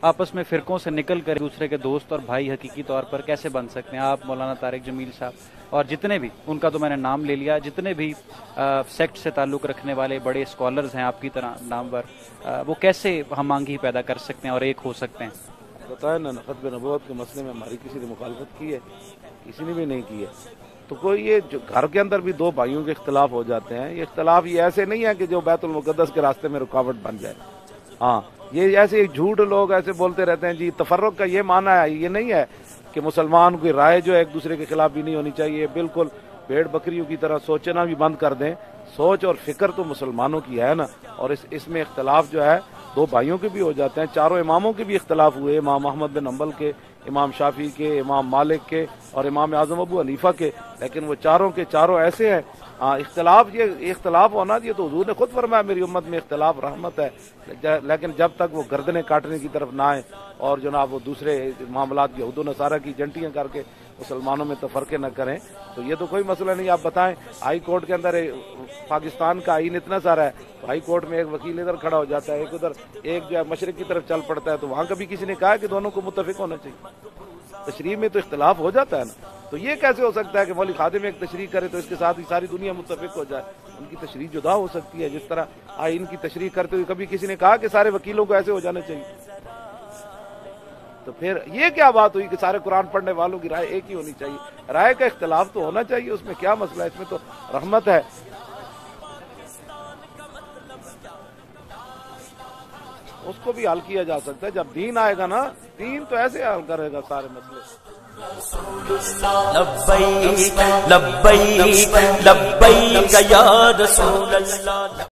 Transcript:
آپس میں فرقوں سے نکل کر دوسرے کے دوست اور بھائی حقیقی طور پر کیسے بن سکتے ہیں؟ آپ مولانا طارق جمیل صاحب اور جتنے بھی، ان کا تو میں نے نام لے لیا، جتنے بھی سیکٹ سے تعلق رکھنے والے بڑے اسکالرز ہیں آپ کی طرح نامور، وہ کیسے ہم آہنگی پیدا کر سکتے ہیں اور ایک ہو سکتے ہیں؟ بتائیں نا، ختم نبوت کے مسئلے میں ہماری کسی نے مخالفت کی ہے؟ کسی نے بھی نہیں کی ہے۔ تو کوئی یہ جو گھر کے اندر بھی دو بھائیوں کے اختلاف ہو جاتے ہیں، یہ اختلاف یہ ایسے نہیں ہے کہ جو بیت المقدس کے راستے میں رکاوٹ بن جائے۔ ہاں، یہ ایسے جھوٹ لوگ ایسے بولتے رہتے ہیں جی تفرق کا یہ معنی ہے، یہ نہیں ہے کہ مسلمان کی رائے جو ہے ایک دوسرے کے خلاف بھی نہیں ہونی چاہیے، بالکل بھیڑ بکریوں کی طرح سوچنا بھی بند کر دیں۔ سوچ اور فکر تو مسلمانوں کی ہے نا، اور اس میں اختلاف جو ہے دو بھائیوں کے بھی ہو جاتے ہیں، چاروں اماموں کے بھی اختلاف ہوئے، امام احمد بن حنبل کے، امام شافعی کے، امام مالک کے اور امام اعظم ابو حنیفہ کے، لیکن وہ چاروں کے چاروں ایسے ہیں۔ اختلاف، یہ اختلاف ہونا، یہ تو حضور نے خود فرمایا میری امت میں اختلاف رحمت ہے، لیکن جب تک وہ گردنیں کاٹنے کی طرف نہ آئے اور جناب وہ دوسرے معاملات یہود و نصارہ کی جنٹیاں کر کے مسلمانوں میں تفرقے نہ کریں، تو یہ تو کوئی مسئلہ نہیں۔ آپ بتائیں، ہائی کورٹ کے اندر پاکستان کا آئین اتنا سارا ہے، تو ہائی کورٹ میں ایک وکیل ادھر کھڑا ہو جاتا ہے، ایک ادھر، ایک جو ہے مشرق کی طرف چل پڑتا ہے، تو وہاں کبھی کسی نے کہا کہ دونوں کو متفق ہونا چاہیے؟ تشریح میں تو اختلاف ہو جاتا ہے نا، تو یہ کیسے ہو سکتا ہے کہ مولوی خادم ایک تشریح کرے تو اس کے ساتھ ہی ساری دنیا متفق ہو جائے؟ ان کی تشریح جدا ہو سکتی ہے، جس طرح آئین کی تشریح کرتے ہوئے کبھی کسی نے کہا کہ سارے وکیلوں کو ایسے ہو جانا چاہیے؟ تو پھر یہ کیا بات ہوئی کہ سارے قرآن پڑھنے والوں کی رائے ایک ہی ہونی چاہیے؟ رائے کا اختلاف تو ہونا چاہیے، اس میں کیا مسئلہ ہے؟ اس میں تو رحمت ہے۔ اس کو بھی حل کیا جا سکتا ہے جب دین آئے گا نا، دین تو ایسے حل کرے گا سارے مسئلے۔ لبیک لبیک لبیک یا رسول اللہ۔